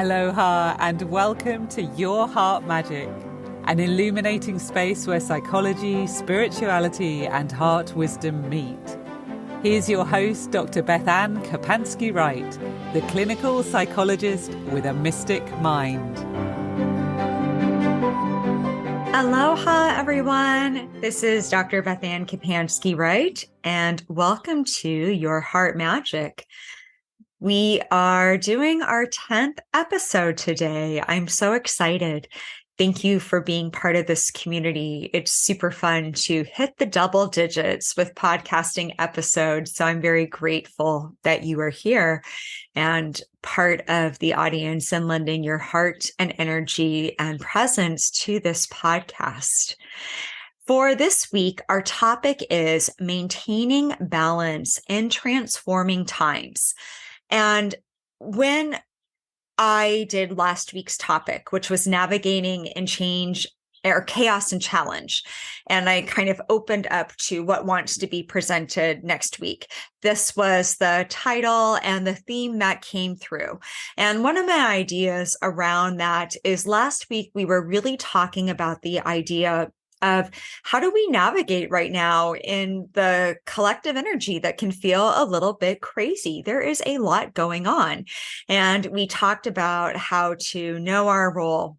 Aloha and welcome to Your Heart Magic, an illuminating space where psychology, spirituality and heart wisdom meet. Here's your host, Dr. BethAnne Kapansky-Wright, the clinical psychologist with a mystic mind. Aloha, everyone. This is Dr. BethAnne Kapansky-Wright, and welcome to Your Heart Magic. We are doing our 10th episode today. I'm so excited. Thank you for being part of this community. It's super fun to hit the double digits with podcasting episodes. So I'm very grateful that you are here and part of the audience and lending your heart and energy and presence to this podcast. For this week, our topic is maintaining balance in transforming times. And when I did last week's topic, which was navigating and change or chaos and challenge, and I kind of opened up to what wants to be presented next week. This was the title and the theme that came through. And one of my ideas around that is last week, we were really talking about the idea of how do we navigate right now in the collective energy that can feel a little bit crazy. There is a lot going on. And we talked about how to know our role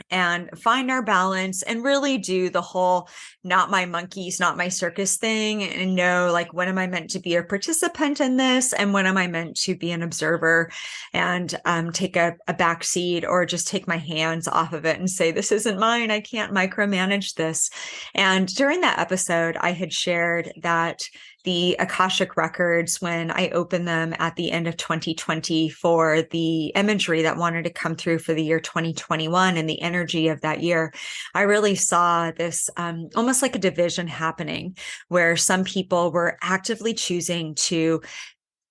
and find our balance and really do the whole not my monkeys, not my circus thing, and know, like, when am I meant to be a participant in this and when am I meant to be an observer and take a back seat or just take my hands off of it and say, this isn't mine. I can't micromanage this. And during that episode, I had shared that the Akashic records, when I opened them at the end of 2020 for the imagery that wanted to come through for the year 2021 and the energy of that year, I really saw this almost like a division happening where some people were actively choosing to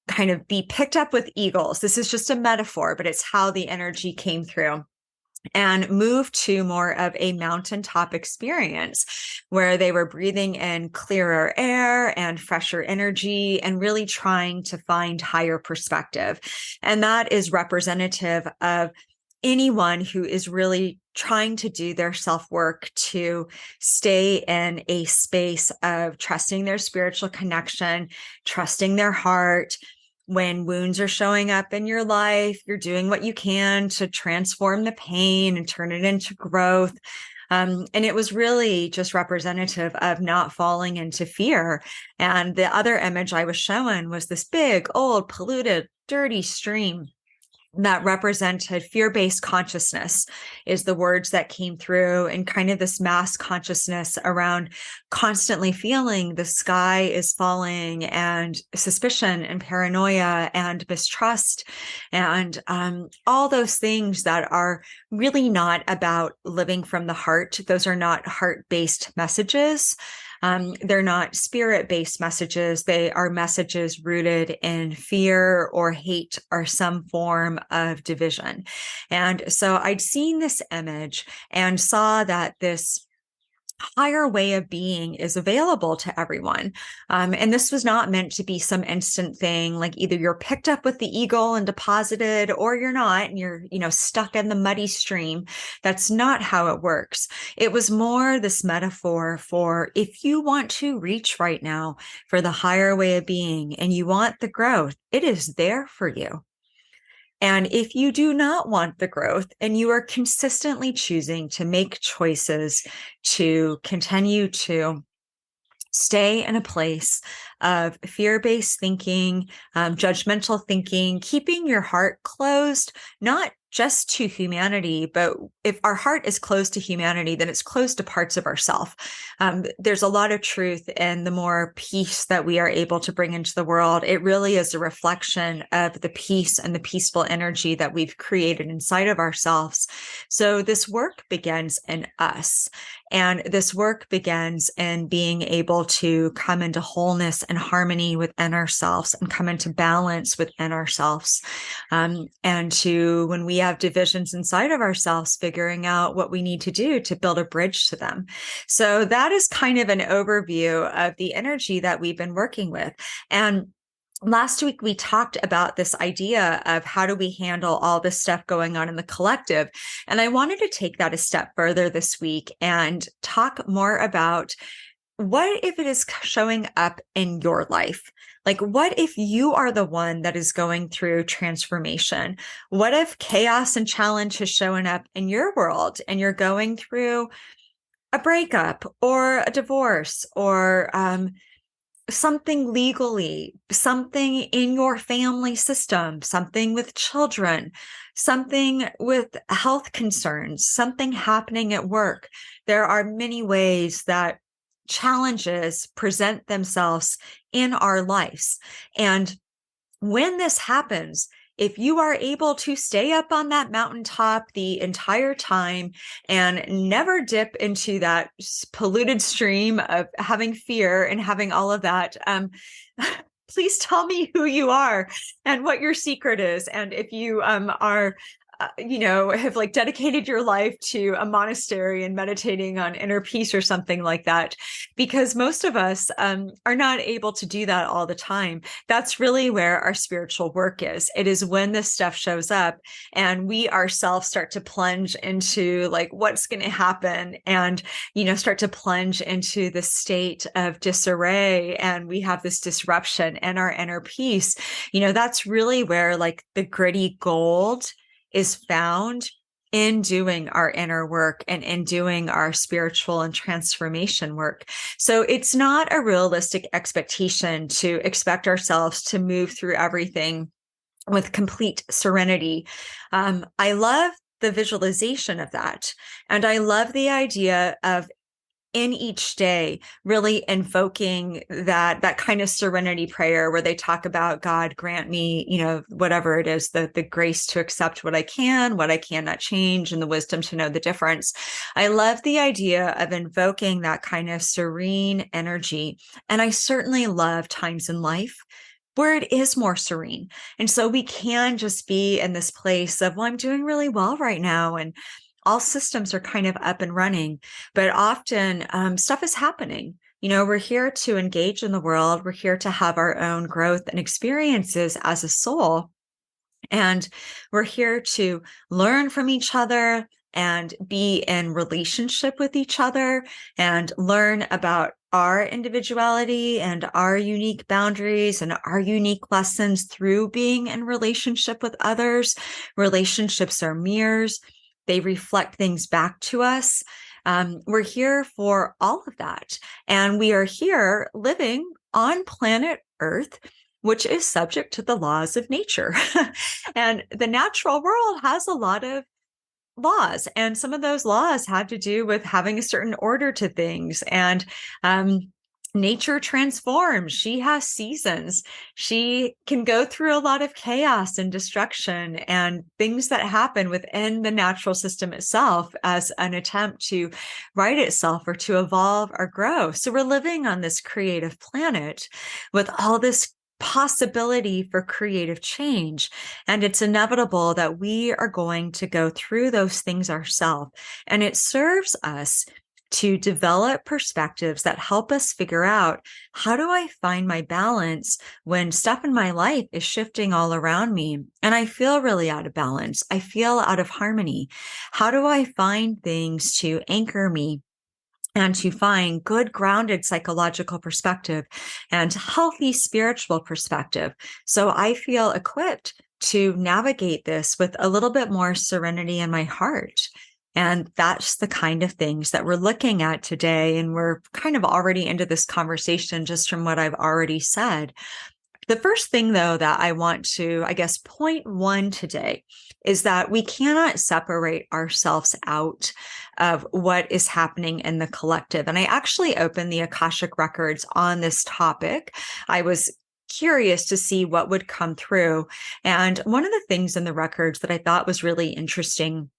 kind of be picked up with eagles. This is just a metaphor, but it's how the energy came through. And move to more of a mountaintop experience where they were breathing in clearer air and fresher energy and really trying to find higher perspective. And that is representative of anyone who is really trying to do their self-work to stay in a space of trusting their spiritual connection, trusting their heart. When wounds are showing up in your life, you're doing what you can to transform the pain and turn it into growth. And it was really just representative of not falling into fear. And the other image I was showing was this big, old, polluted, dirty stream that represented fear-based consciousness is the words that came through, and kind of this mass consciousness around constantly feeling the sky is falling and suspicion and paranoia and mistrust and all those things that are really not about living from the heart. Those are not heart-based messages. They're not spirit-based messages. They are messages rooted in fear or hate or some form of division. And so I'd seen this image and saw that this higher way of being is available to everyone. And this was not meant to be some instant thing, like either you're picked up with the eagle and deposited or you're not, and you're, stuck in the muddy stream. That's not how it works. It was more this metaphor for if you want to reach right now for the higher way of being and you want the growth, it is there for you. And if you do not want the growth and you are consistently choosing to make choices to continue to stay in a place of fear-based thinking, judgmental thinking, keeping your heart closed, not just to humanity, but if our heart is closed to humanity, then it's closed to parts of ourself. There's a lot of truth in the more peace that we are able to bring into the world. It really is a reflection of the peace and the peaceful energy that we've created inside of ourselves. So this work begins in us. And this work begins in being able to come into wholeness and harmony within ourselves and come into balance within ourselves. And to, when we have divisions inside of ourselves, figuring out what we need to do to build a bridge to them. So that is kind of an overview of the energy that we've been working with. And last week we talked about this idea of how do we handle all this stuff going on in the collective. And I wanted to take that a step further this week and talk more about what if it is showing up in your life? Like, what if you are the one that is going through transformation? What if chaos and challenge has shown up in your world and you're going through a breakup or a divorce or something legally, something in your family system, something with children, something with health concerns, something happening at work? There are many ways that challenges present themselves in our lives. And when this happens, if you are able to stay up on that mountaintop the entire time and never dip into that polluted stream of having fear and having all of that, please tell me who you are and what your secret is. And if you are have like dedicated your life to a monastery and meditating on inner peace or something like that, because most of us are not able to do that all the time. That's really where our spiritual work is. It is when this stuff shows up and we ourselves start to plunge into like what's going to happen and, start to plunge into the state of disarray. And we have this disruption in our inner peace. That's really where like the gritty gold is found in doing our inner work and in doing our spiritual and transformation work. So it's not a realistic expectation to expect ourselves to move through everything with complete serenity. I love the visualization of that. And I love the idea of in each day, really invoking that kind of serenity prayer where they talk about God grant me, whatever it is, the grace to accept what I cannot change, and the wisdom to know the difference. I love the idea of invoking that kind of serene energy. And I certainly love times in life where it is more serene. And so we can just be in this place of, well, I'm doing really well right now. And all systems are kind of up and running, but often stuff is happening. We're here to engage in the world. We're here to have our own growth and experiences as a soul. And we're here to learn from each other and be in relationship with each other and learn about our individuality and our unique boundaries and our unique lessons through being in relationship with others. Relationships are mirrors. They reflect things back to us. We're here for all of that. And we are here living on planet Earth, which is subject to the laws of nature. And the natural world has a lot of laws. And some of those laws had to do with having a certain order to things. And nature transforms. She has seasons. She can go through a lot of chaos and destruction and things that happen within the natural system itself as an attempt to right itself or to evolve or grow. So we're living on this creative planet with all this possibility for creative change. And it's inevitable that we are going to go through those things ourselves. And it serves us to develop perspectives that help us figure out, how do I find my balance when stuff in my life is shifting all around me and I feel really out of balance? I feel out of harmony. How do I find things to anchor me and to find good grounded psychological perspective and healthy spiritual perspective, so I feel equipped to navigate this with a little bit more serenity in my heart? And that's the kind of things that we're looking at today. And we're kind of already into this conversation just from what I've already said. The first thing, though, that I want to, point one today is that we cannot separate ourselves out of what is happening in the collective. And I actually opened the Akashic records on this topic. I was curious to see what would come through. And one of the things in the records that I thought was really interesting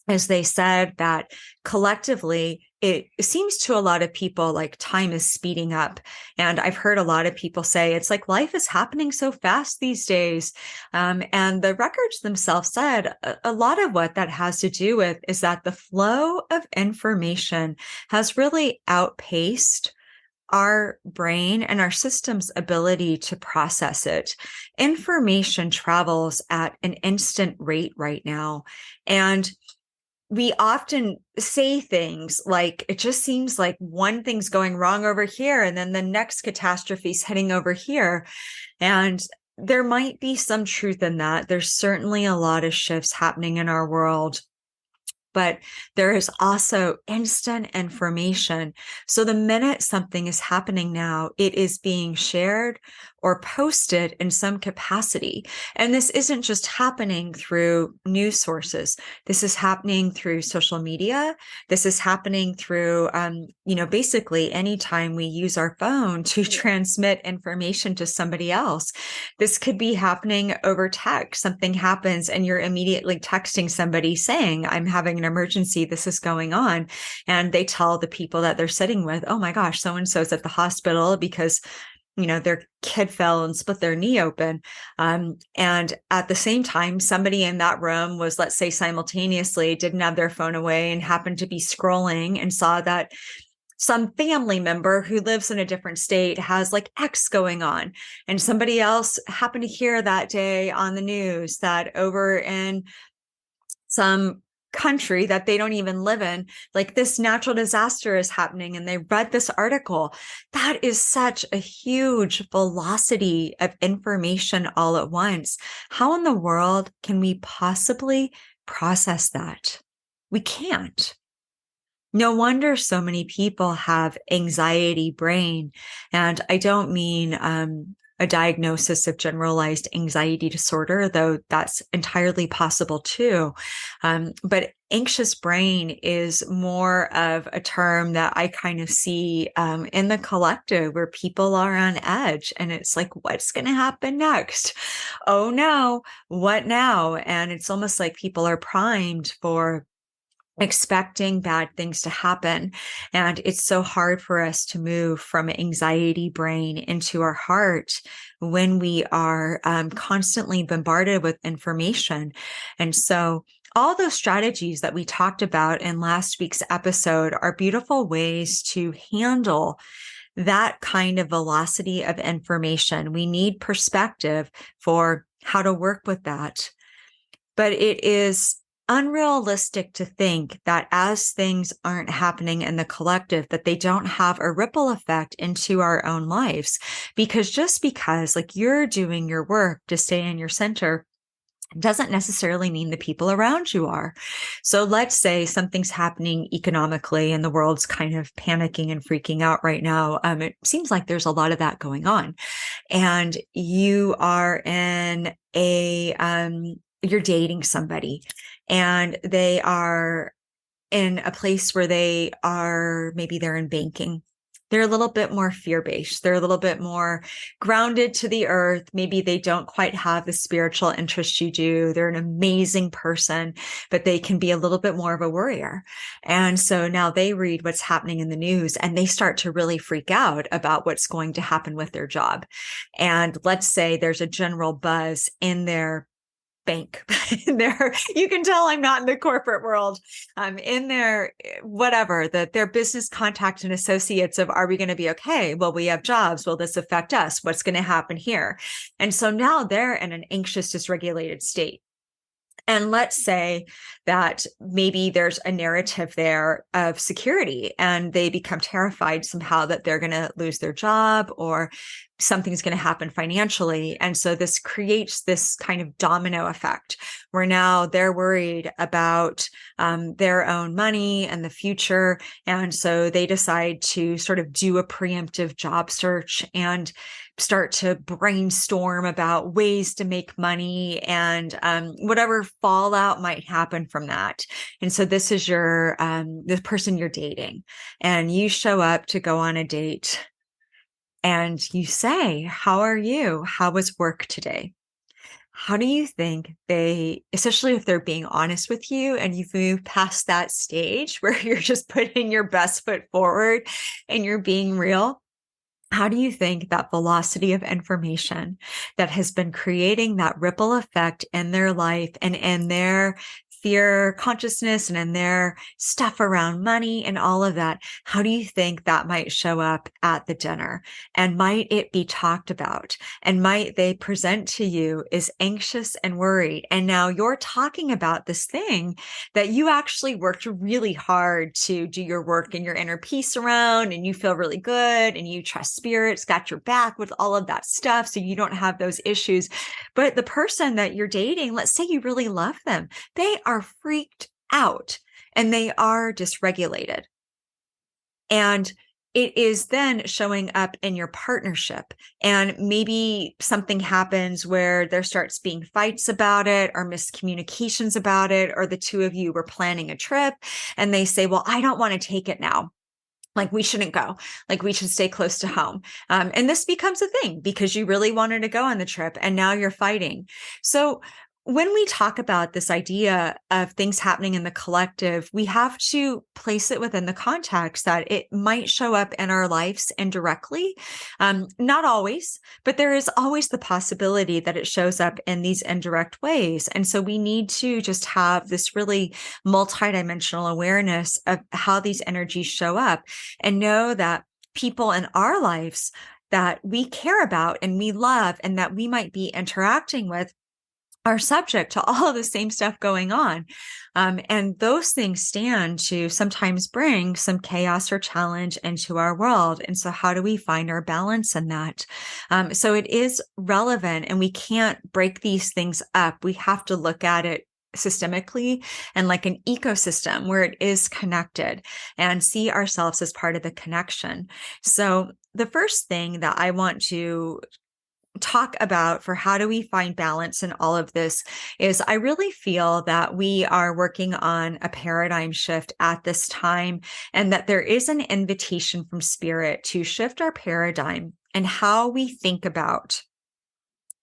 is they said that collectively, it seems to a lot of people like time is speeding up. And I've heard a lot of people say it's like life is happening so fast these days. And the records themselves said a lot of what that has to do with is that the flow of information has really outpaced our brain and our system's ability to process it. Information travels at an instant rate right now. And we often say things like, it just seems like one thing's going wrong over here, and then the next catastrophe's heading over here. And there might be some truth in that. There's certainly a lot of shifts happening in our world, but there is also instant information. So the minute something is happening now, it is being shared or posted in some capacity. And this isn't just happening through news sources. This is happening through social media. This is happening through, basically anytime we use our phone to transmit information to somebody else. This could be happening over text. Something happens and you're immediately texting somebody saying, I'm having an emergency, this is going on. And they tell the people that they're sitting with, oh my gosh, so-and-so's at the hospital because their kid fell and split their knee open. And at the same time, somebody in that room was, let's say, simultaneously didn't have their phone away and happened to be scrolling and saw that some family member who lives in a different state has like X going on. And somebody else happened to hear that day on the news that over in some country that they don't even live in, like this natural disaster is happening, and they read this article. That is such a huge velocity of information all at once. How in the world can we possibly process that? We can't. No wonder so many people have anxiety brain. And I don't mean a diagnosis of generalized anxiety disorder, though that's entirely possible too. But anxious brain is more of a term that I kind of see in the collective, where people are on edge and it's like, what's going to happen next? Oh no, what now? And it's almost like people are primed for expecting bad things to happen. And it's so hard for us to move from anxiety brain into our heart when we are constantly bombarded with information. And so all those strategies that we talked about in last week's episode are beautiful ways to handle that kind of velocity of information. We need perspective for how to work with that. But it is unrealistic to think that as things aren't happening in the collective, that they don't have a ripple effect into our own lives. Because just because like you're doing your work to stay in your center doesn't necessarily mean the people around you are. So let's say something's happening economically and the world's kind of panicking and freaking out right now. It seems like there's a lot of that going on. And you are in you're dating somebody and they are in a place where maybe they're in banking. They're a little bit more fear-based. They're a little bit more grounded to the earth. Maybe they don't quite have the spiritual interests you do. They're an amazing person, but they can be a little bit more of a worrier. And so now they read what's happening in the news and they start to really freak out about what's going to happen with their job. And let's say there's a general buzz in their bank there. You can tell I'm not in the corporate world. I'm in their whatever, their business contact and associates of, are we going to be okay? Will we have jobs? Will this affect us? What's going to happen here? And so now they're in an anxious, dysregulated state. And let's say that maybe there's a narrative there of security and they become terrified somehow that they're going to lose their job or something's going to happen financially. And so this creates this kind of domino effect where now they're worried about their own money and the future. And so they decide to sort of do a preemptive job search and start to brainstorm about ways to make money and whatever fallout might happen from that. And so this is the person you're dating, and you show up to go on a date and you say, how are you? How was work today? How do you think especially if they're being honest with you and you've moved past that stage where you're just putting your best foot forward and you're being real, how do you think that velocity of information that has been creating that ripple effect in their life and in their fear consciousness and in their stuff around money and all of that, how do you think that might show up at the dinner? And might it be talked about? And might they present to you as anxious and worried? And now you're talking about this thing that you actually worked really hard to do your work and your inner peace around, and you feel really good and you trust spirit's got your back with all of that stuff. So you don't have those issues. But the person that you're dating, let's say you really love them, they are freaked out and they are dysregulated. And it is then showing up in your partnership. And maybe something happens where there starts being fights about it or miscommunications about it, or the two of you were planning a trip and they say, well, I don't want to take it now. Like, we shouldn't go. Like, we should stay close to home. And this becomes a thing because you really wanted to go on the trip and now you're fighting. So when we talk about this idea of things happening in the collective, we have to place it within the context that it might show up in our lives indirectly. Not always, but there is always the possibility that it shows up in these indirect ways. And so we need to just have this really multidimensional awareness of how these energies show up and know that people in our lives that we care about and we love and that we might be interacting with are subject to all of the same stuff going on. And those things stand to sometimes bring some chaos or challenge into our world. And so how do we find our balance in that? So it is relevant, and we can't break these things up. We have to look at it systemically and like an ecosystem where it is connected, and see ourselves as part of the connection. So the first thing that I want to talk about for how do we find balance in all of this is I really feel that we are working on a paradigm shift at this time, and that there is an invitation from spirit to shift our paradigm and how we think about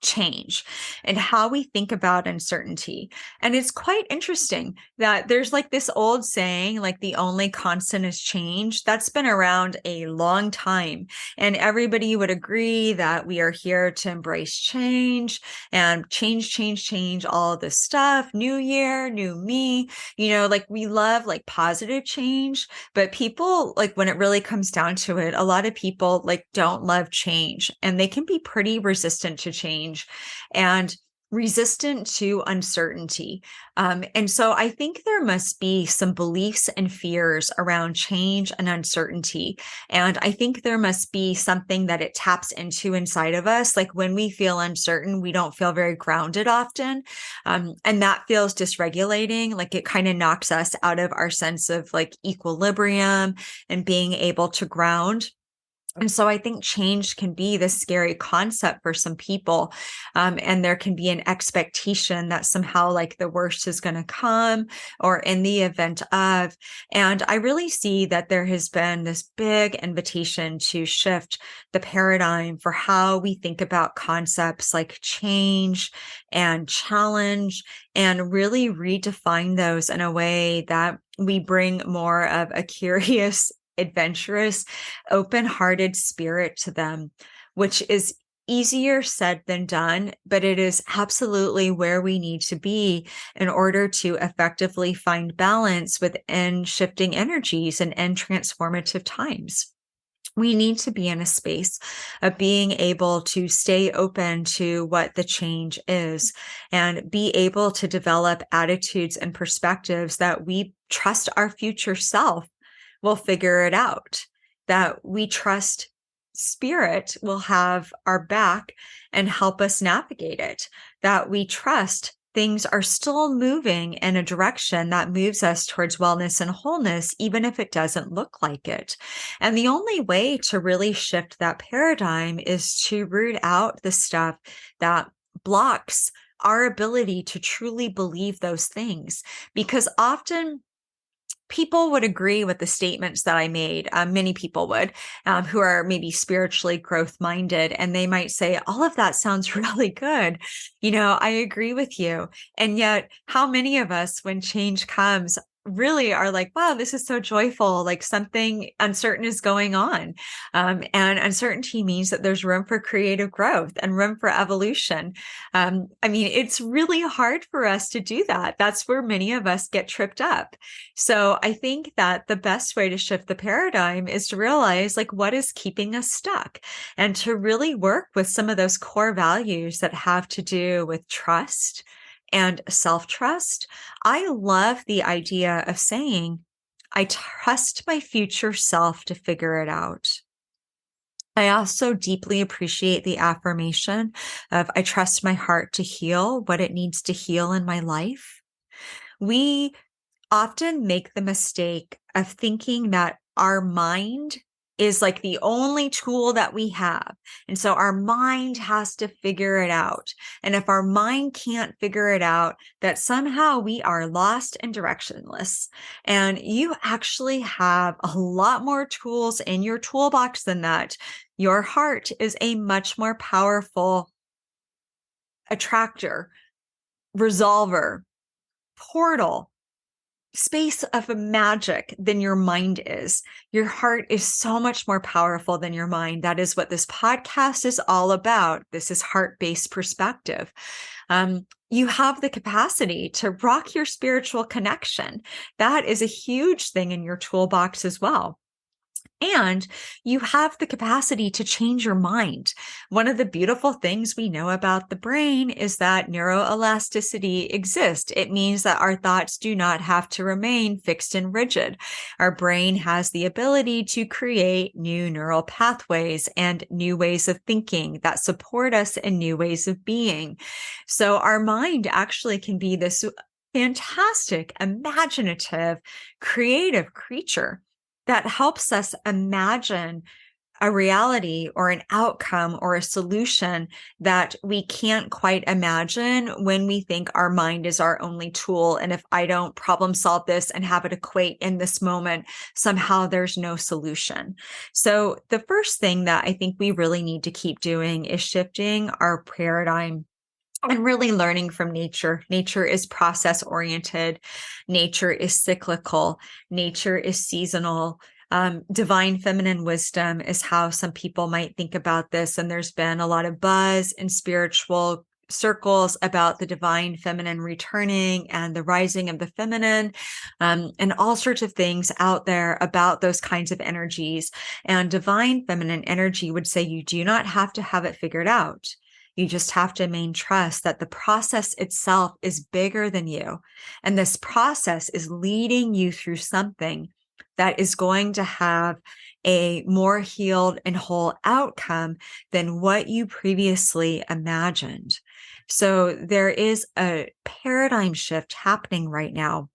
change and how we think about uncertainty. And it's quite interesting that there's like this old saying, like the only constant is change. That's been around a long time. And everybody would agree that we are here to embrace change and change, all of this stuff. New year, new me, like we love like positive change, but people, like when it really comes down to it, a lot of people like don't love change, and they can be pretty resistant to change and resistant to uncertainty. And so I think there must be some beliefs and fears around change and uncertainty. And I think there must be something that it taps into inside of us. Like when we feel uncertain, we don't feel very grounded often. And that feels dysregulating. Like it kind of knocks us out of our sense of like equilibrium and being able to ground. And so I think change can be this scary concept for some people. And there can be an expectation that somehow like the worst is going to come, or in the event of. And I really see that there has been this big invitation to shift the paradigm for how we think about concepts like change and challenge, and really redefine those in a way that we bring more of a curious, adventurous, open-hearted spirit to them, which is easier said than done, but it is absolutely where we need to be in order to effectively find balance within shifting energies and in transformative times. We need to be in a space of being able to stay open to what the change is, and be able to develop attitudes and perspectives that we trust our future self will figure it out, that we trust spirit will have our back and help us navigate it, that we trust things are still moving in a direction that moves us towards wellness and wholeness, even if it doesn't look like it. And the only way to really shift that paradigm is to root out the stuff that blocks our ability to truly believe those things. Because often people would agree with the statements that I made. Many people would, who are maybe spiritually growth minded, and they might say, all of that sounds really good. I agree with you. And yet, how many of us, when change comes, really are like, wow, this is so joyful. Like something uncertain is going on. And uncertainty means that there's room for creative growth and room for evolution. I mean, it's really hard for us to do that. That's where many of us get tripped up. So I think that the best way to shift the paradigm is to realize like what is keeping us stuck and to really work with some of those core values that have to do with trust and self-trust. I love the idea of saying, I trust my future self to figure it out. I also deeply appreciate the affirmation of I trust my heart to heal what it needs to heal in my life. We often make the mistake of thinking that our mind is like the only tool that we have. And so our mind has to figure it out. And if our mind can't figure it out, that somehow we are lost and directionless. And you actually have a lot more tools in your toolbox than that. Your heart is a much more powerful attractor, resolver, portal, space of magic than your mind is. Your heart is so much more powerful than your mind. That is what this podcast is all about. This is heart-based perspective. You have the capacity to rock your spiritual connection. That is a huge thing in your toolbox as well. And you have the capacity to change your mind. One of the beautiful things we know about the brain is that neuroelasticity exists. It means that our thoughts do not have to remain fixed and rigid. Our brain has the ability to create new neural pathways and new ways of thinking that support us in new ways of being. So our mind actually can be this fantastic, imaginative, creative creature that helps us imagine a reality or an outcome or a solution that we can't quite imagine when we think our mind is our only tool. And if I don't problem solve this and have it equate in this moment, somehow there's no solution. So the first thing that I think we really need to keep doing is shifting our paradigm and really learning from nature. Nature is process oriented. Nature is cyclical. Nature is seasonal. Divine feminine wisdom is how some people might think about this. And there's been a lot of buzz in spiritual circles about the divine feminine returning and the rising of the feminine, and all sorts of things out there about those kinds of energies. And divine feminine energy would say you do not have to have it figured out. You just have to maintain trust that the process itself is bigger than you. And this process is leading you through something that is going to have a more healed and whole outcome than what you previously imagined. So there is a paradigm shift happening right now.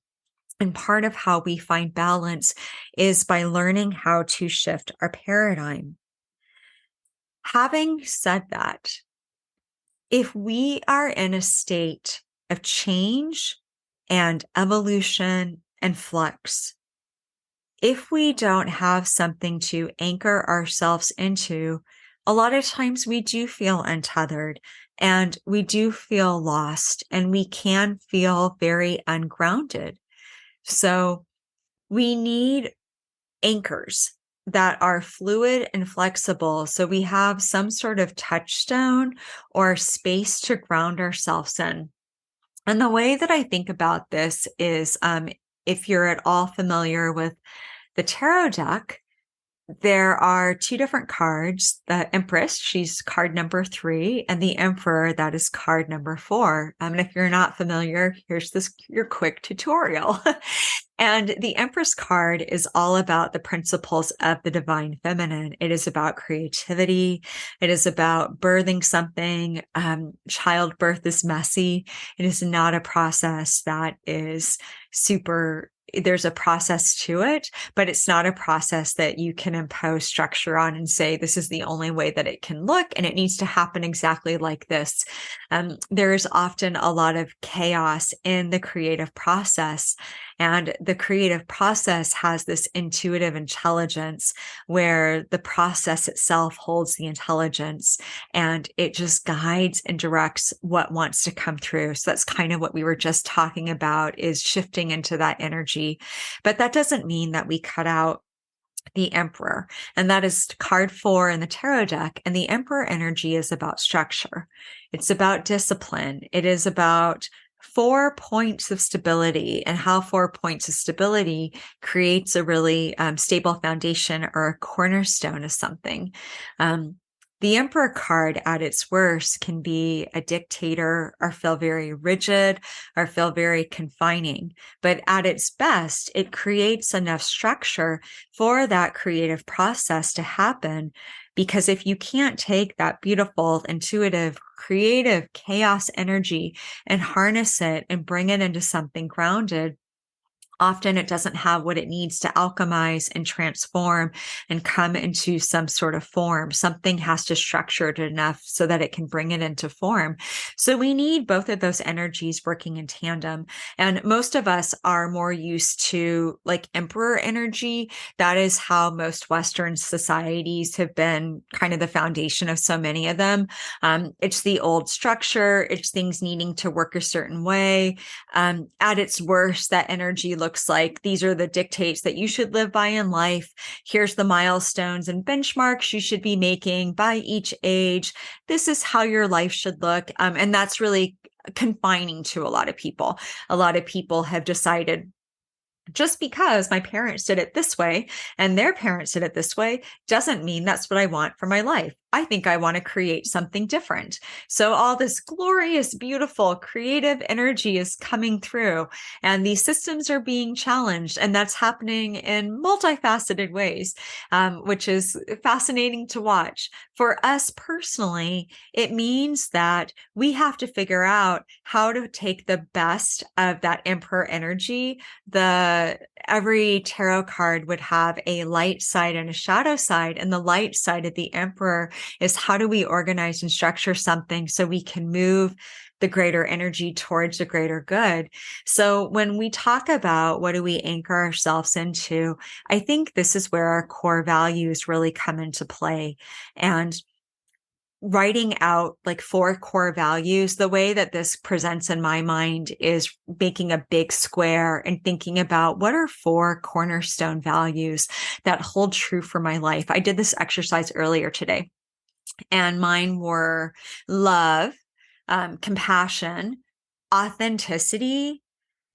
And part of how we find balance is by learning how to shift our paradigm. Having said that, if we are in a state of change and evolution and flux, if we don't have something to anchor ourselves into, a lot of times we do feel untethered and we do feel lost and we can feel very ungrounded. So we need anchors that are fluid and flexible. So we have some sort of touchstone or space to ground ourselves in. And the way that I think about this is, if you're at all familiar with the tarot deck, there are two different cards. The Empress, she's card number 3, and the Emperor, that is card number 4. And if you're not familiar, here's your quick tutorial. And the Empress card is all about the principles of the divine feminine. It is about creativity. It is about birthing something. Childbirth is messy. It is not a process that is there's a process to it, but it's not a process that you can impose structure on and say, this is the only way that it can look, and it needs to happen exactly like this. There is often a lot of chaos in the creative process. And the creative process has this intuitive intelligence where the process itself holds the intelligence and it just guides and directs what wants to come through. So that's kind of what we were just talking about, is shifting into that energy. But that doesn't mean that we cut out the Emperor, and that is card 4 in the tarot deck. And the Emperor energy is about structure. It's about discipline. It is about 4 points of stability, and how 4 points of stability creates a really stable foundation or a cornerstone of something. The Emperor card at its worst can be a dictator or feel very rigid or feel very confining. But at its best, it creates enough structure for that creative process to happen. Because if you can't take that beautiful, intuitive, creative chaos energy and harness it and bring it into something grounded, often it doesn't have what it needs to alchemize and transform and come into some sort of form. Something has to structure it enough so that it can bring it into form. So we need both of those energies working in tandem. And most of us are more used to like Emperor energy. That is how most Western societies have been kind of the foundation of so many of them. It's the old structure. It's things needing to work a certain way. At its worst, that energy looks like these are the dictates that you should live by in life. Here's the milestones and benchmarks you should be making by each age. This is how your life should look. And that's really confining to a lot of people. A lot of people have decided, just because my parents did it this way and their parents did it this way doesn't mean that's what I want for my life. I think I want to create something different. So all this glorious, beautiful, creative energy is coming through, and these systems are being challenged. And that's happening in multifaceted ways, which is fascinating to watch. For us personally, it means that we have to figure out how to take the best of that Emperor energy. Every tarot card would have a light side and a shadow side, and the light side of the Emperor is how do we organize and structure something so we can move the greater energy towards the greater good. So when we talk about what do we anchor ourselves into, I think this is where our core values really come into play. And writing out like 4 core values, the way that this presents in my mind is making a big square and thinking about what are 4 cornerstone values that hold true for my life. I did this exercise earlier today, and mine were love, compassion, authenticity,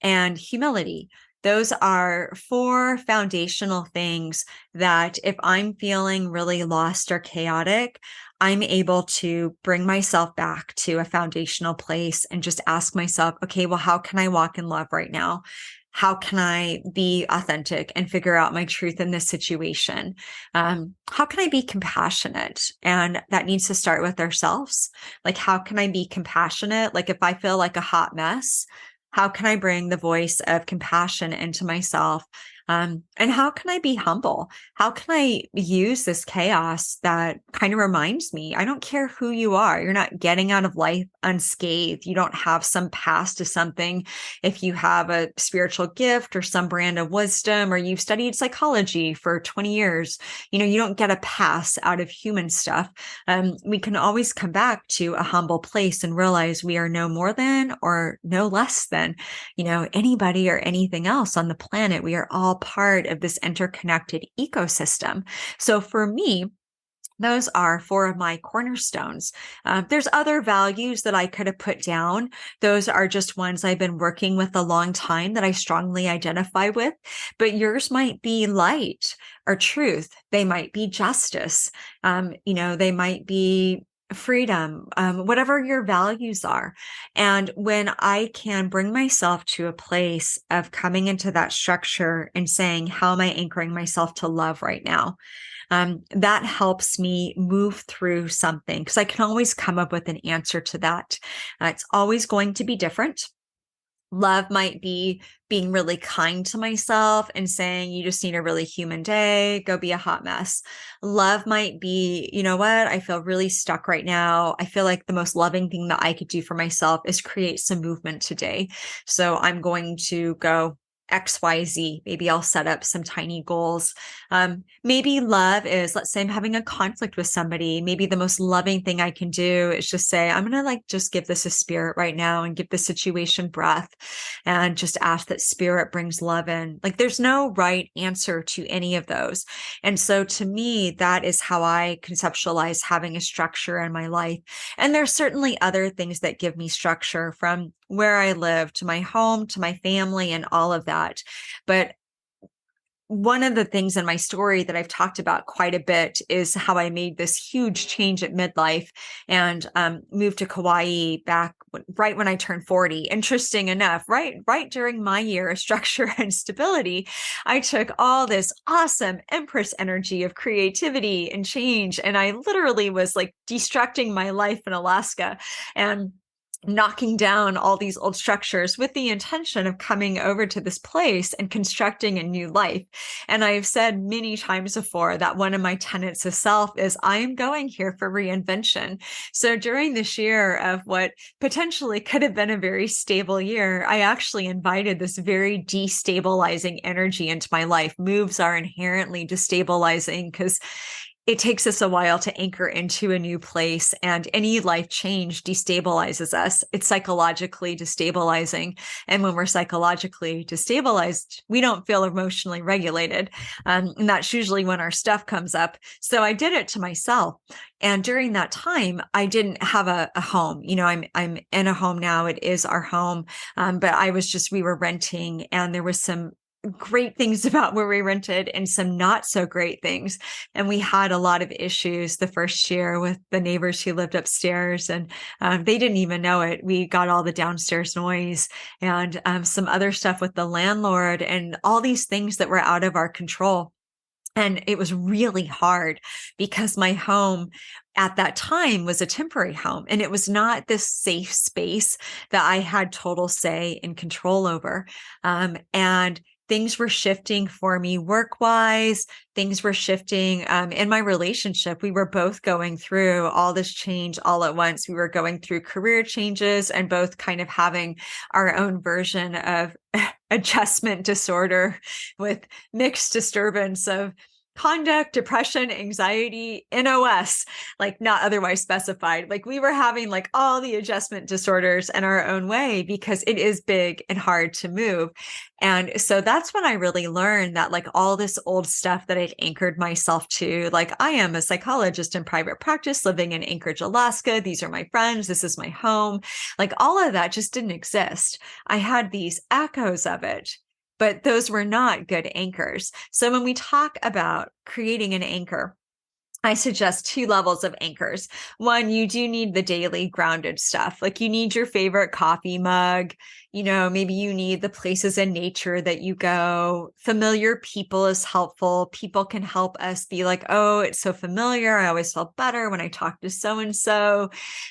and humility. Those are 4 foundational things that if I'm feeling really lost or chaotic, I'm able to bring myself back to a foundational place and just ask myself, okay, well, how can I walk in love right now? How can I be authentic and figure out my truth in this situation? How can I be compassionate? And that needs to start with ourselves. Like, how can I be compassionate? Like, if I feel like a hot mess, how can I bring the voice of compassion into myself? And how can I be humble? How can I use this chaos that kind of reminds me, I don't care who you are. You're not getting out of life unscathed. You don't have some past to something. If you have a spiritual gift or some brand of wisdom, or you've studied psychology for 20 years, you don't get a pass out of human stuff. We can always come back to a humble place and realize we are no more than or no less than, anybody or anything else on the planet. We are all part of this interconnected ecosystem. So for me, those are 4 of my cornerstones. There's other values that I could have put down. Those are just ones I've been working with a long time that I strongly identify with. But yours might be light or truth. They might be justice. They might be freedom, whatever your values are. And when I can bring myself to a place of coming into that structure and saying, how am I anchoring myself to love right now? That helps me move through something, because I can always come up with an answer to that. It's always going to be different. Love might be being really kind to myself and saying, you just need a really human day, go be a hot mess. Love might be, you know what? I feel really stuck right now. I feel like the most loving thing that I could do for myself is create some movement today. So I'm going to go XYZ. Maybe I'll set up some tiny goals. Maybe love is, let's say I'm having a conflict with somebody. Maybe the most loving thing I can do is just say, I'm going to just give this a spirit right now and give the situation breath and just ask that spirit brings love in. There's no right answer to any of those. And so to me, that is how I conceptualize having a structure in my life. And there's certainly other things that give me structure, from where I live to my home, to my family, and all of that. But one of the things in my story that I've talked about quite a bit is how I made this huge change at midlife and moved to Kauai right when I turned 40. Interesting enough, right during my year of structure and stability, I took all this awesome Empress energy of creativity and change, and I literally was destructing my life in Alaska and knocking down all these old structures with the intention of coming over to this place and constructing a new life. And I've said many times before that one of my tenets of self is I am going here for reinvention. So during this year of what potentially could have been a very stable year, I actually invited this very destabilizing energy into my life. Moves are inherently destabilizing because it takes us a while to anchor into a new place, and any life change destabilizes us. It's psychologically destabilizing. And when we're psychologically destabilized, we don't feel emotionally regulated. And that's usually when our stuff comes up. So I did it to myself. And during that time, I didn't have a home. I'm in a home now. It is our home. But we were renting, and there was some great things about where we rented and some not so great things. And we had a lot of issues the first year with the neighbors who lived upstairs, and they didn't even know it. We got all the downstairs noise and some other stuff with the landlord and all these things that were out of our control. And it was really hard because my home at that time was a temporary home, and it was not this safe space that I had total say and control over. And things were shifting for me work-wise. Things were shifting in my relationship. We were both going through all this change all at once. We were going through career changes and both kind of having our own version of adjustment disorder with mixed disturbance of conduct, depression, anxiety, NOS, not otherwise specified. We were having all the adjustment disorders in our own way because it is big and hard to move. And so that's when I really learned that all this old stuff that I'd anchored myself to, I am a psychologist in private practice living in Anchorage, Alaska. These are my friends. This is my home. All of that just didn't exist. I had these echoes of it, but those were not good anchors. So when we talk about creating an anchor, I suggest two levels of anchors. One, you do need the daily grounded stuff. You need your favorite coffee mug. Maybe you need the places in nature that you go. Familiar people is helpful. People can help us be oh, it's so familiar. I always felt better when I talked to so-and-so.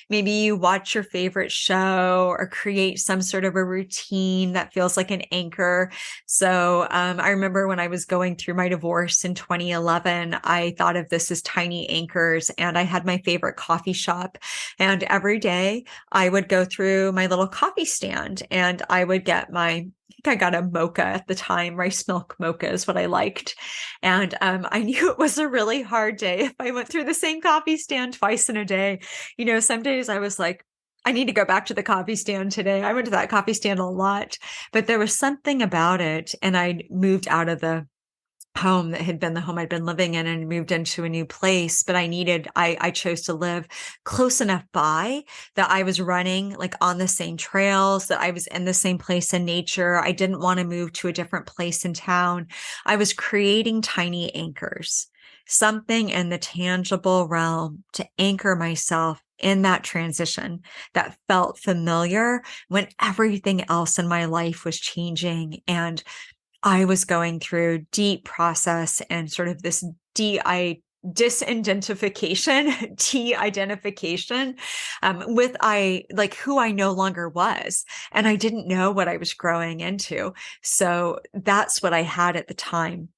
Maybe you watch your favorite show or create some sort of a routine that feels like an anchor. So I remember when I was going through my divorce in 2011, I thought of this as tiny anchors, and I had my favorite coffee shop. And every day I would go through my little coffee stand and I would get I think I got a mocha at the time. Rice milk mocha is what I liked. And I knew it was a really hard day if I went through the same coffee stand twice in a day. Some days I was I need to go back to the coffee stand today. I went to that coffee stand a lot, but there was something about it. And I moved out of the home that had been the home I'd been living in and moved into a new place. But I chose to live close enough by that I was running on the same trails, that I was in the same place in nature. I didn't want to move to a different place in town. I was creating tiny anchors, something in the tangible realm to anchor myself in that transition that felt familiar when everything else in my life was changing. And I was going through deep process and sort of this disidentification, de-identification with who I no longer was. And I didn't know what I was growing into. So that's what I had at the time.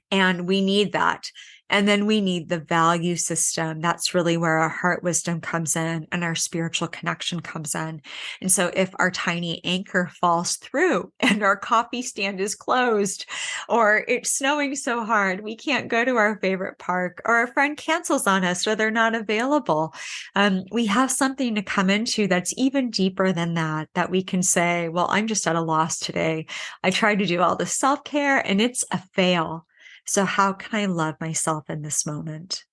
And we need that. And then we need the value system. That's really where our heart wisdom comes in and our spiritual connection comes in. And so if our tiny anchor falls through and our coffee stand is closed, or it's snowing so hard we can't go to our favorite park, or a friend cancels on us or they're not available, we have something to come into that's even deeper than that, that we can say, well, I'm just at a loss today. I tried to do all this self-care and it's a fail. So how can I love myself in this moment?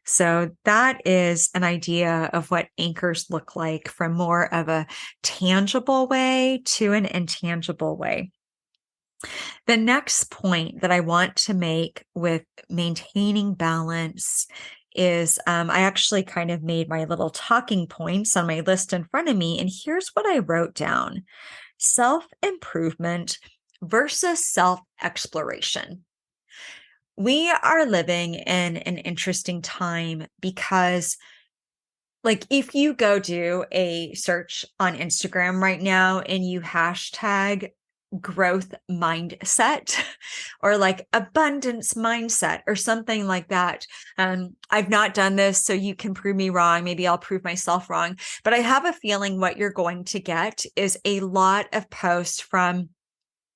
So that is an idea of what anchors look like, from more of a tangible way to an intangible way. The next point that I want to make with maintaining balance is I actually kind of made my little talking points on my list in front of me. And here's what I wrote down: self-improvement versus self-exploration. We are living in an interesting time because, like, if you go do a search on Instagram right now and you hashtag growth mindset or like abundance mindset or something like that. I've not done this, so you can prove me wrong. Maybe I'll prove myself wrong, but I have a feeling what you're going to get is a lot of posts from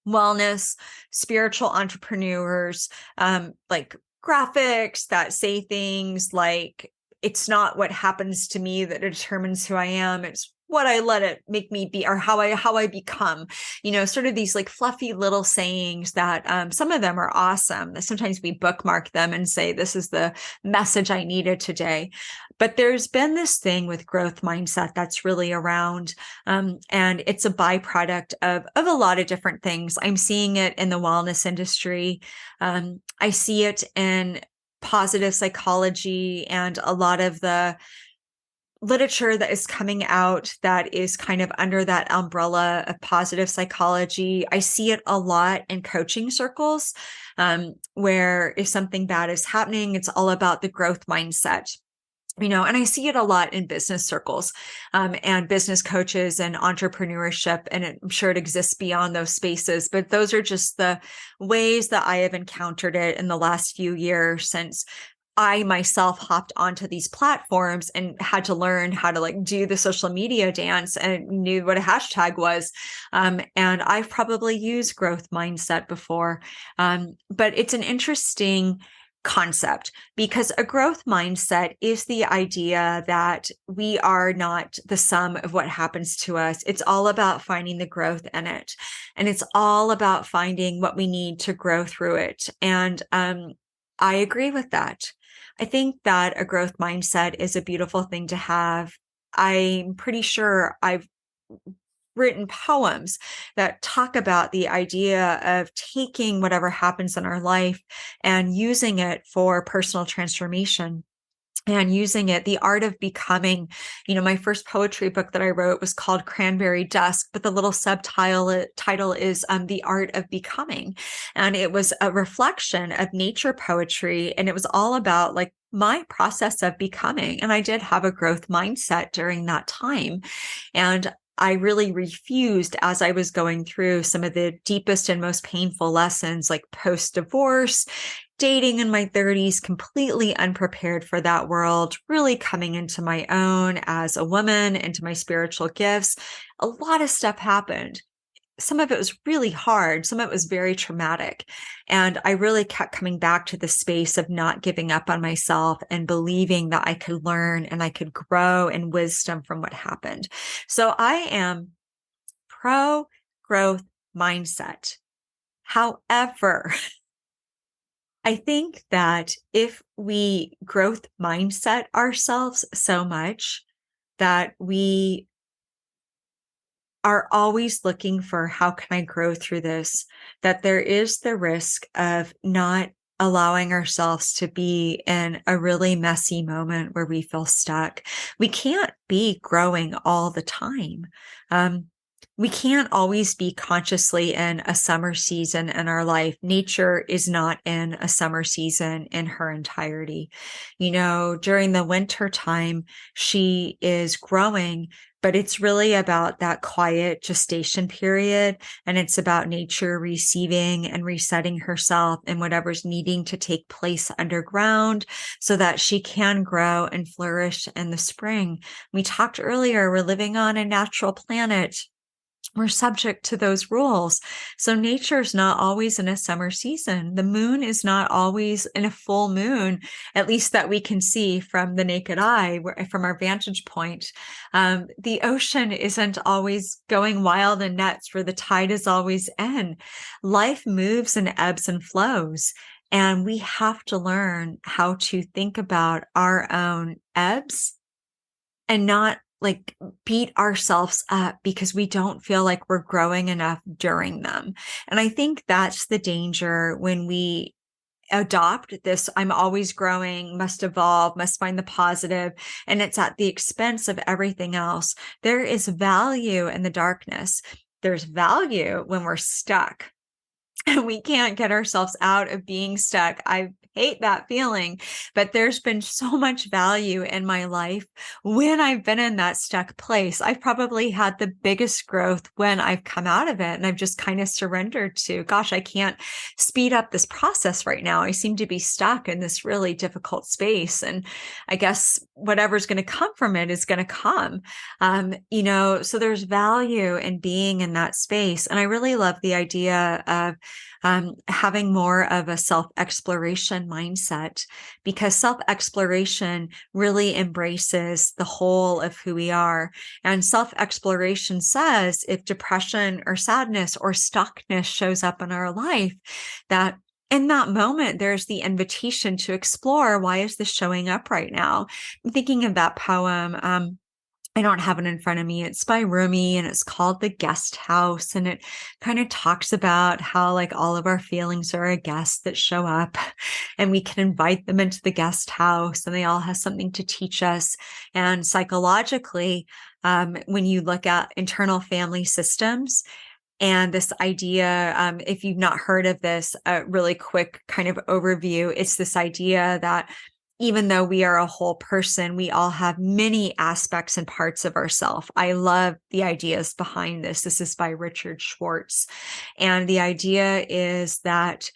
wellness, spiritual entrepreneurs, like graphics that say things like, it's not what happens to me that determines who I am. It's what I let it make me be, or how I become, sort of these like fluffy little sayings that some of them are awesome. Sometimes we bookmark them and say, this is the message I needed today. But there's been this thing with growth mindset that's really around, and it's a byproduct of a lot of different things. I'm seeing it in the wellness industry. I see it in positive psychology and a lot of the literature that is coming out that is kind of under that umbrella of positive psychology. I see it a lot in coaching circles, where if something bad is happening, it's all about the growth mindset. And I see it a lot in business circles, and business coaches and entrepreneurship. And I'm sure it exists beyond those spaces, but those are just the ways that I have encountered it in the last few years, since I myself hopped onto these platforms and had to learn how to like do the social media dance and knew what a hashtag was. And I've probably used growth mindset before. But it's an interesting concept, because a growth mindset is the idea that we are not the sum of what happens to us. It's all about finding the growth in it. And it's all about finding what we need to grow through it. And I agree with that. I think that a growth mindset is a beautiful thing to have. I'm pretty sure I've written poems that talk about the idea of taking whatever happens in our life and using it for personal transformation. And using it, the art of becoming. My first poetry book that I wrote was called Cranberry Dusk, but the little subtitle title is The Art of Becoming. And it was a reflection of nature poetry. And it was all about like my process of becoming. And I did have a growth mindset during that time. And I really refused, as I was going through some of the deepest and most painful lessons, like post-divorce, dating in my 30s, completely unprepared for that world, really coming into my own as a woman, into my spiritual gifts. A lot of stuff happened. Some of it was really hard. Some of it was very traumatic. And I really kept coming back to the space of not giving up on myself and believing that I could learn and I could grow in wisdom from what happened. So I am pro growth mindset. However, I think that if we growth mindset ourselves so much that we are always looking for, how can I grow through this, that there is the risk of not allowing ourselves to be in a really messy moment where we feel stuck. We can't be growing all the time. We can't always be consciously in a summer season in our life. Nature is not in a summer season in her entirety. During the winter time, she is growing, but it's really about that quiet gestation period. And it's about nature receiving and resetting herself and whatever's needing to take place underground so that she can grow and flourish in the spring. We talked earlier, we're living on a natural planet. We're subject to those rules. So nature's not always in a summer season. The moon is not always in a full moon, at least that we can see from the naked eye, from our vantage point. The ocean isn't always going wild and nuts where the tide is always in. Life moves and ebbs and flows. And we have to learn how to think about our own ebbs and not like beat ourselves up because we don't feel like we're growing enough during them. And I think that's the danger when we adopt this I'm always growing, must evolve, must find the positive, and it's at the expense of everything else. There is value in the darkness. There's value when we're stuck and we can't get ourselves out of being stuck. I hate that feeling, but there's been so much value in my life when I've been in that stuck place. I've probably had the biggest growth when I've come out of it and I've just kind of surrendered to, gosh, I can't speed up this process right now. I seem to be stuck in this really difficult space. And I guess whatever's going to come from it is going to come. So there's value in being in that space. And I really love the idea of having more of a self-exploration mindset, because self-exploration really embraces the whole of who we are. And self-exploration says if depression or sadness or stuckness shows up in our life, that in that moment, there's the invitation to explore, why is this showing up right now? I'm thinking of that poem. I don't have it in front of me. It's by Rumi and it's called The Guest House. And it kind of talks about how like all of our feelings are a guest that show up and we can invite them into the guest house and they all have something to teach us. And psychologically, when you look at internal family systems, and this idea, if you've not heard of this, a really quick kind of overview, it's this idea that even though we are a whole person, we all have many aspects and parts of ourselves. I love the ideas behind this. This is by Richard Schwartz. And the idea is that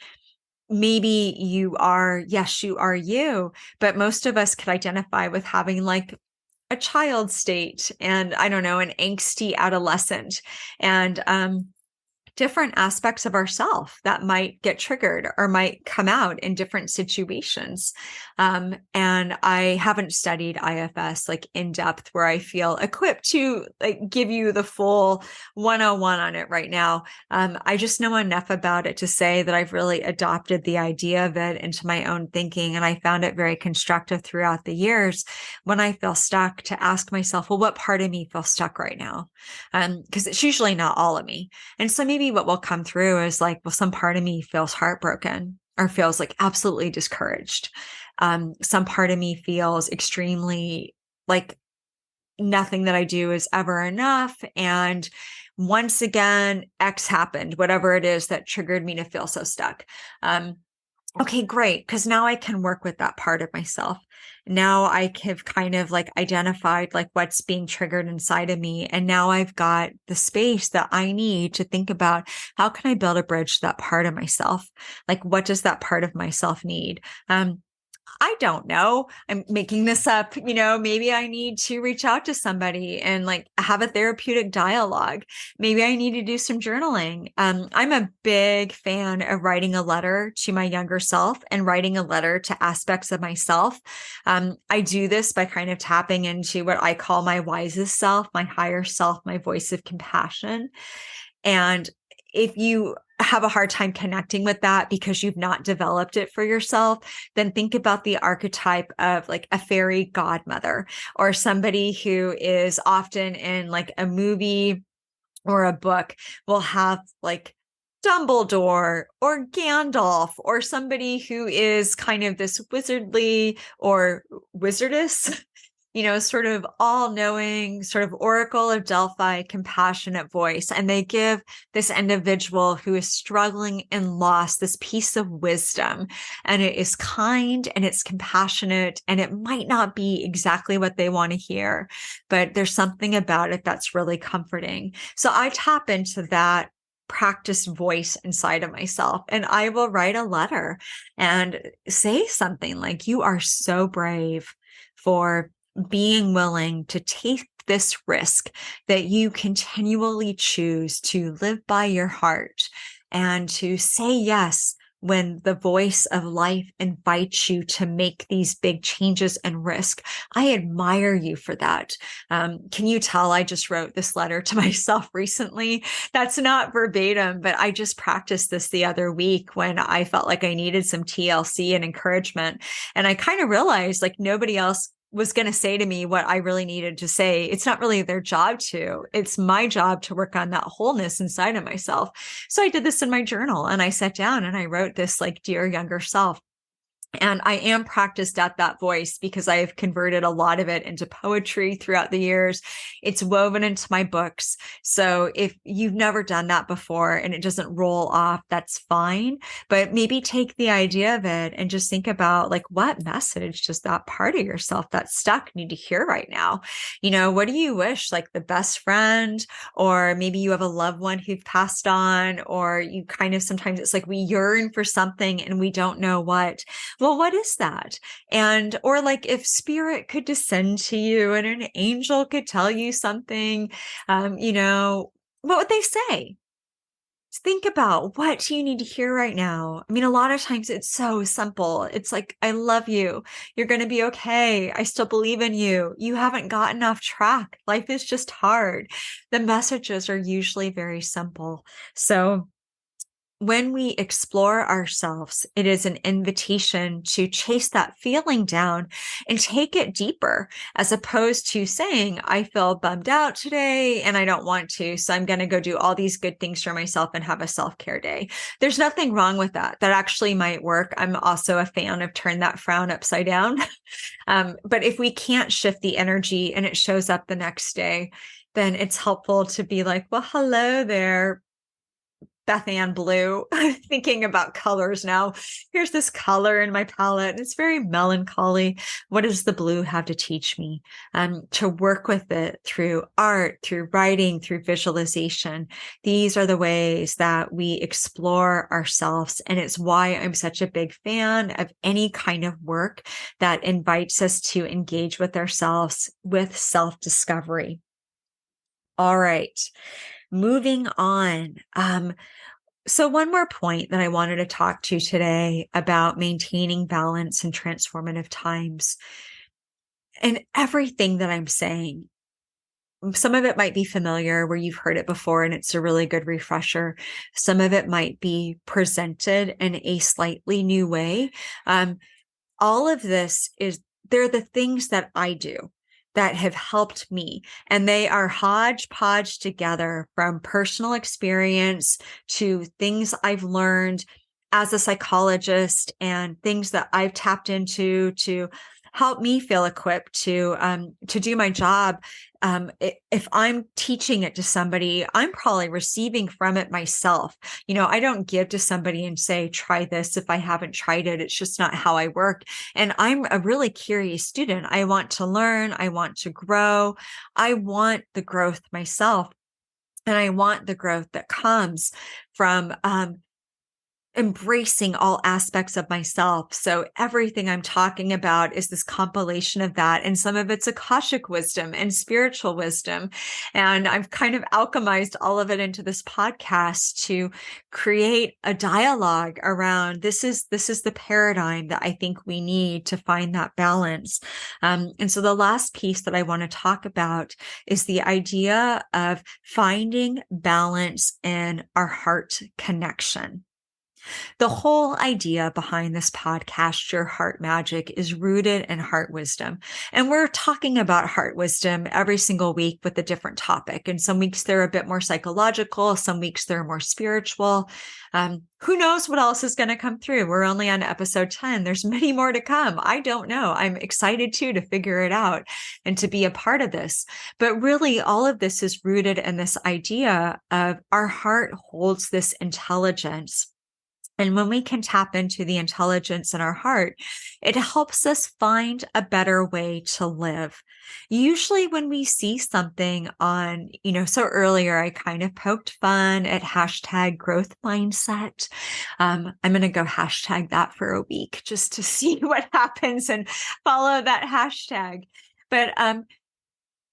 maybe you are you, but most of us could identify with having like a child state and I don't know, an angsty adolescent and, different aspects of ourself that might get triggered or might come out in different situations. And I haven't studied IFS like in depth where I feel equipped to like give you the full 101 on it right now. I just know enough about it to say that I've really adopted the idea of it into my own thinking. And I found it very constructive throughout the years when I feel stuck to ask myself, well, what part of me feels stuck right now? Because it's usually not all of me. And so maybe what will come through is like, well, some part of me feels heartbroken or feels like absolutely discouraged. Some part of me feels extremely like nothing that I do is ever enough. And once again, X happened, whatever it is that triggered me to feel so stuck. Okay, great. Because now I can work with that part of myself. Now I have kind of like identified like what's being triggered inside of me. And now I've got the space that I need to think about how can I build a bridge to that part of myself? Like, what does that part of myself need? I don't know. I'm making this up. Maybe I need to reach out to somebody and like have a therapeutic dialogue. Maybe I need to do some journaling. I'm a big fan of writing a letter to my younger self and writing a letter to aspects of myself. I do this by kind of tapping into what I call my wisest self, my higher self, my voice of compassion. And if you have a hard time connecting with that because you've not developed it for yourself, then think about the archetype of like a fairy godmother or somebody who is often in like a movie or a book will have like Dumbledore or Gandalf or somebody who is kind of this wizardly or wizardess sort of all-knowing, sort of Oracle of Delphi, compassionate voice. And they give this individual who is struggling and lost this piece of wisdom. And it is kind and it's compassionate, and it might not be exactly what they want to hear, but there's something about it that's really comforting. So I tap into that practice voice inside of myself, and I will write a letter and say something like, you are so brave for being willing to take this risk, that you continually choose to live by your heart and to say yes when the voice of life invites you to make these big changes and risk. I admire you for that. Can you tell I just wrote this letter to myself recently? That's not verbatim, but I just practiced this the other week when I felt like I needed some TLC and encouragement. And I kind of realized like nobody else was going to say to me what I really needed to say. It's not really their job to. It's my job to work on that wholeness inside of myself. So I did this in my journal, and I sat down and I wrote this like, dear younger self. And I am practiced at that voice because I have converted a lot of it into poetry throughout the years. It's woven into my books. So if you've never done that before and it doesn't roll off, that's fine. But maybe take the idea of it and just think about like, what message does that part of yourself that's stuck need to hear right now? What do you wish like the best friend, or maybe you have a loved one who've passed on, or you kind of, sometimes it's like we yearn for something and we don't know what. Well, what is that? Or like if spirit could descend to you and an angel could tell you something, what would they say? Think about, what do you need to hear right now? I mean, a lot of times it's so simple. It's like, I love you. You're going to be okay. I still believe in you. You haven't gotten off track. Life is just hard. The messages are usually very simple. So when we explore ourselves, it is an invitation to chase that feeling down and take it deeper, as opposed to saying, I feel bummed out today and I don't want to, so I'm going to go do all these good things for myself and have a self-care day. There's nothing wrong with that. That actually might work. I'm also a fan of turn that frown upside down. But if we can't shift the energy and it shows up the next day, then it's helpful to be like, well, hello there, BethAnne blue. Thinking about colors now. Here's this color in my palette. It's very melancholy. What does the blue have to teach me? To work with it through art, through writing, through visualization. These are the ways that we explore ourselves. And it's why I'm such a big fan of any kind of work that invites us to engage with ourselves with self-discovery. All right. Moving on. So one more point that I wanted to talk to today about maintaining balance in transformative times. And everything that I'm saying, some of it might be familiar where you've heard it before and it's a really good refresher. Some of it might be presented in a slightly new way. All of this they're the things that I do that have helped me. And they are hodgepodge together from personal experience to things I've learned as a psychologist and things that I've tapped into to help me feel equipped to do my job. If I'm teaching it to somebody, I'm probably receiving from it myself. I don't give to somebody and say, try this if I haven't tried it. It's just not how I work. And I'm a really curious student. I want to learn. I want to grow. I want the growth myself. And I want the growth that comes from embracing all aspects of myself. So everything I'm talking about is this compilation of that. And some of it's Akashic wisdom and spiritual wisdom. And I've kind of alchemized all of it into this podcast to create a dialogue around this is the paradigm that I think we need to find that balance. And so the last piece that I want to talk about is the idea of finding balance in our heart connection. The whole idea behind this podcast, Your Heart Magic, is rooted in heart wisdom. And we're talking about heart wisdom every single week with a different topic. And some weeks they're a bit more psychological, some weeks they're more spiritual. Who knows what else is going to come through? We're only on episode 10. There's many more to come. I don't know. I'm excited too to figure it out and to be a part of this. But really, all of this is rooted in this idea of our heart holds this intelligence. And when we can tap into the intelligence in our heart, it helps us find a better way to live. Usually when we see something on, so earlier I kind of poked fun at hashtag growth mindset. I'm going to go hashtag that for a week just to see what happens and follow that hashtag. But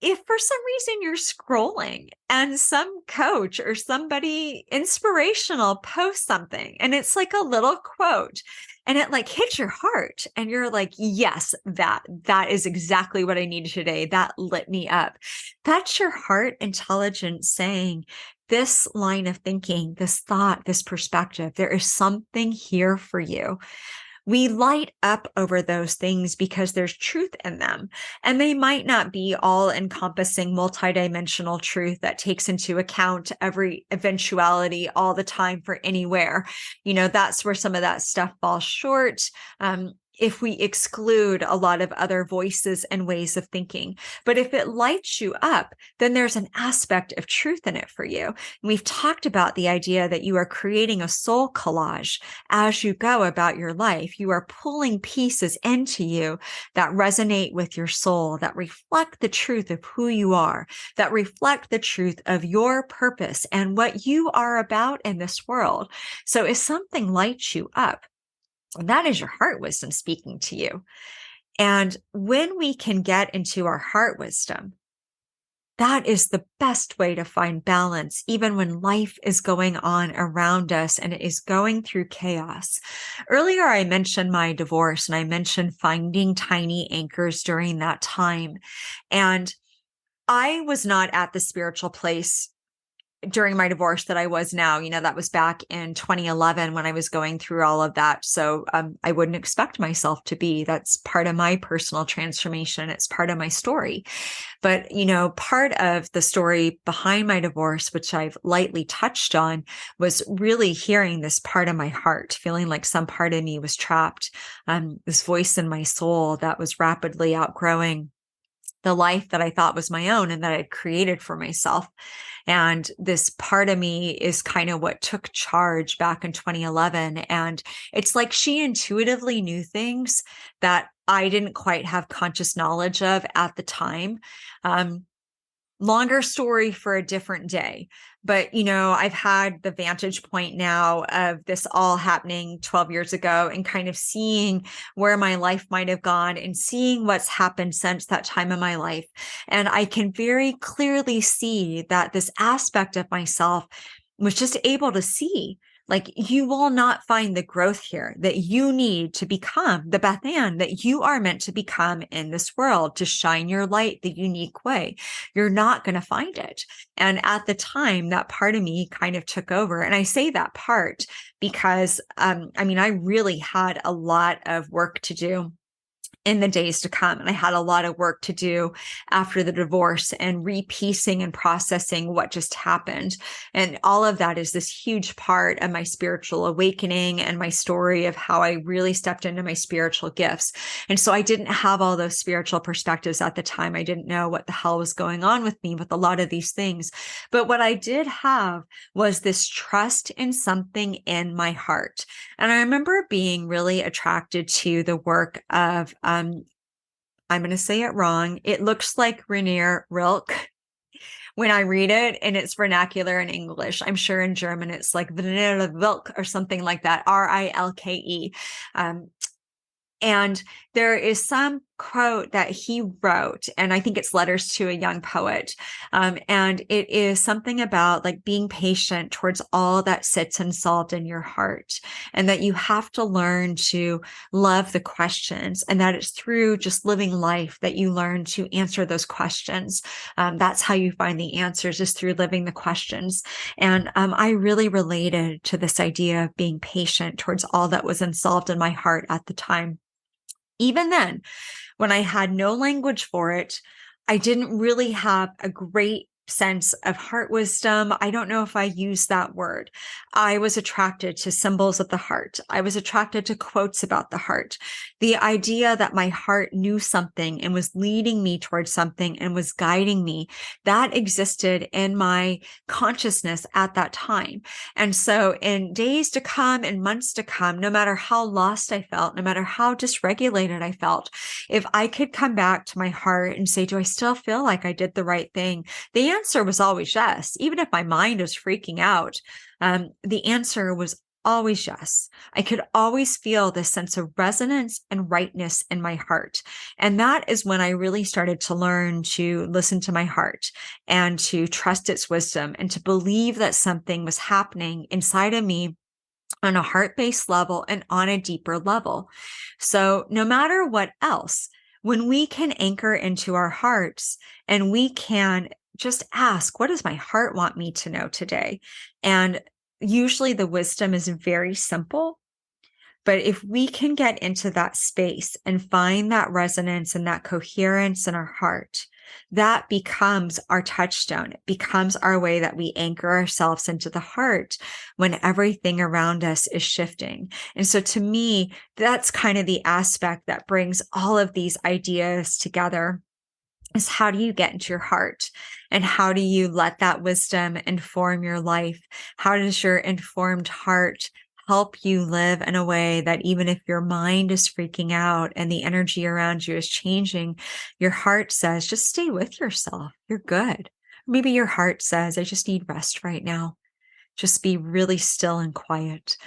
if for some reason you're scrolling and some coach or somebody inspirational posts something and it's like a little quote and it like hits your heart and you're like, yes, that is exactly what I needed today. That lit me up. That's your heart intelligence saying, this line of thinking, this thought, this perspective, there is something here for you. We light up over those things because there's truth in them. And they might not be all encompassing multidimensional truth that takes into account every eventuality all the time for anywhere. That's where some of that stuff falls short. If we exclude a lot of other voices and ways of thinking. But if it lights you up, then there's an aspect of truth in it for you. And we've talked about the idea that you are creating a soul collage as you go about your life. You are pulling pieces into you that resonate with your soul, that reflect the truth of who you are, that reflect the truth of your purpose and what you are about in this world. So if something lights you up, that is your heart wisdom speaking to you. And when we can get into our heart wisdom, that is the best way to find balance, even when life is going on around us and it is going through chaos. Earlier, I mentioned my divorce and I mentioned finding tiny anchors during that time. And I was not at the spiritual place during my divorce that I was now. That was back in 2011 when I was going through all of that. So I wouldn't expect myself to be. That's part of my personal transformation. It's part of my story. But, part of the story behind my divorce, which I've lightly touched on, was really hearing this part of my heart, feeling like some part of me was trapped, this voice in my soul that was rapidly outgrowing the life that I thought was my own and that I'd created for myself. And this part of me is kind of what took charge back in 2011. And it's like she intuitively knew things that I didn't quite have conscious knowledge of at the time. Longer story for a different day. But, I've had the vantage point now of this all happening 12 years ago and kind of seeing where my life might have gone and seeing what's happened since that time in my life. And I can very clearly see that this aspect of myself was just able to see, like, you will not find the growth here that you need to become the BethAnne that you are meant to become in this world, to shine your light the unique way. You're not going to find it. And at the time, that part of me kind of took over. And I say that part because, I really had a lot of work to do in the days to come. And I had a lot of work to do after the divorce and repiecing and processing what just happened. And all of that is this huge part of my spiritual awakening and my story of how I really stepped into my spiritual gifts. And so I didn't have all those spiritual perspectives at the time. I didn't know what the hell was going on with me with a lot of these things. But what I did have was this trust in something in my heart. And I remember being really attracted to the work of, I'm going to say it wrong. It looks like Rainier Rilke when I read it, and it's vernacular in English. I'm sure in German it's like Rilke or something like that, Rilke. And there is some quote that he wrote, and I think it's Letters to a Young Poet. And it is something about like being patient towards all that sits unsolved in your heart, and that you have to learn to love the questions, and that it's through just living life that you learn to answer those questions. That's how you find the answers, is through living the questions. And I really related to this idea of being patient towards all that was unsolved in my heart at the time. Even then, when I had no language for it, I didn't really have a great sense of heart wisdom. I don't know if I use that word. I was attracted to symbols of the heart. I was attracted to quotes about the heart. The idea that my heart knew something and was leading me towards something and was guiding me, that existed in my consciousness at that time. And so in days to come and months to come, no matter how lost I felt, no matter how dysregulated I felt, if I could come back to my heart and say, do I still feel like I did the right thing? The answer was always yes. Even if my mind was freaking out, the answer was always yes. I could always feel this sense of resonance and rightness in my heart. And that is when I really started to learn to listen to my heart and to trust its wisdom and to believe that something was happening inside of me on a heart-based level and on a deeper level. So no matter what else, when we can anchor into our hearts and we can just ask, what does my heart want me to know today? And usually the wisdom is very simple. But if we can get into that space and find that resonance and that coherence in our heart, that becomes our touchstone. It becomes our way that we anchor ourselves into the heart when everything around us is shifting. And so to me, that's kind of the aspect that brings all of these ideas together, is how do you get into your heart, and how do you let that wisdom inform your life? How does your informed heart help you live in a way that even if your mind is freaking out and the energy around you is changing, your heart says, just stay with yourself. You're good. Maybe your heart says, I just need rest right now. Just be really still and quiet.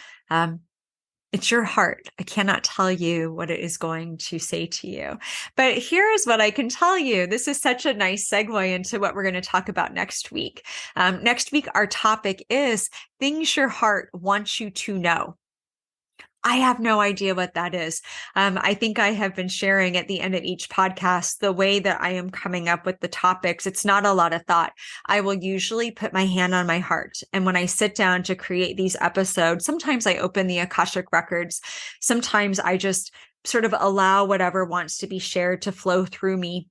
It's your heart. I cannot tell you what it is going to say to you. But here's what I can tell you. This is such a nice segue into what we're going to talk about next week. Next week, our topic is things your heart wants you to know. I have no idea what that is. I think I have been sharing at the end of each podcast the way that I am coming up with the topics. It's not a lot of thought. I will usually put my hand on my heart. And when I sit down to create these episodes, sometimes I open the Akashic records. Sometimes I just sort of allow whatever wants to be shared to flow through me.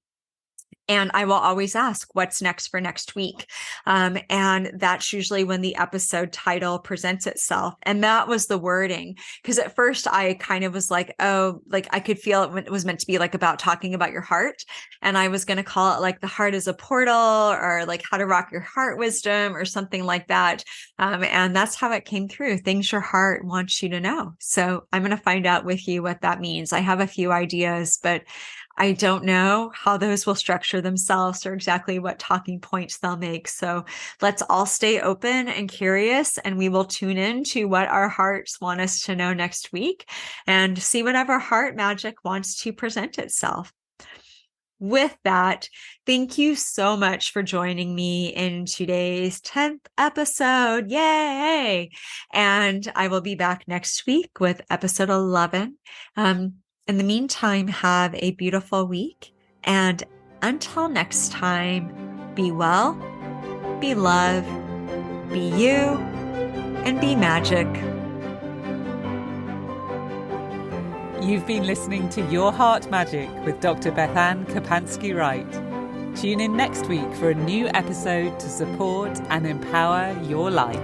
And I will always ask, what's next for next week? And that's usually when the episode title presents itself. And that was the wording. Because at first I kind of was like, oh, like I could feel it was meant to be like about talking about your heart. And I was going to call it like the heart is a portal, or like how to rock your heart wisdom, or something like that. And that's how it came through. Things your heart wants you to know. So I'm going to find out with you what that means. I have a few ideas, but I don't know how those will structure themselves or exactly what talking points they'll make. So let's all stay open and curious, and we will tune in to what our hearts want us to know next week and see whatever heart magic wants to present itself. With that, thank you so much for joining me in today's 10th episode. Yay! And I will be back next week with episode 11. In the meantime, have a beautiful week. And until next time, be well, be love, be you, and be magic. You've been listening to Your Heart Magic with Dr. BethAnne Kapansky-Wright. Tune in next week for a new episode to support and empower your light.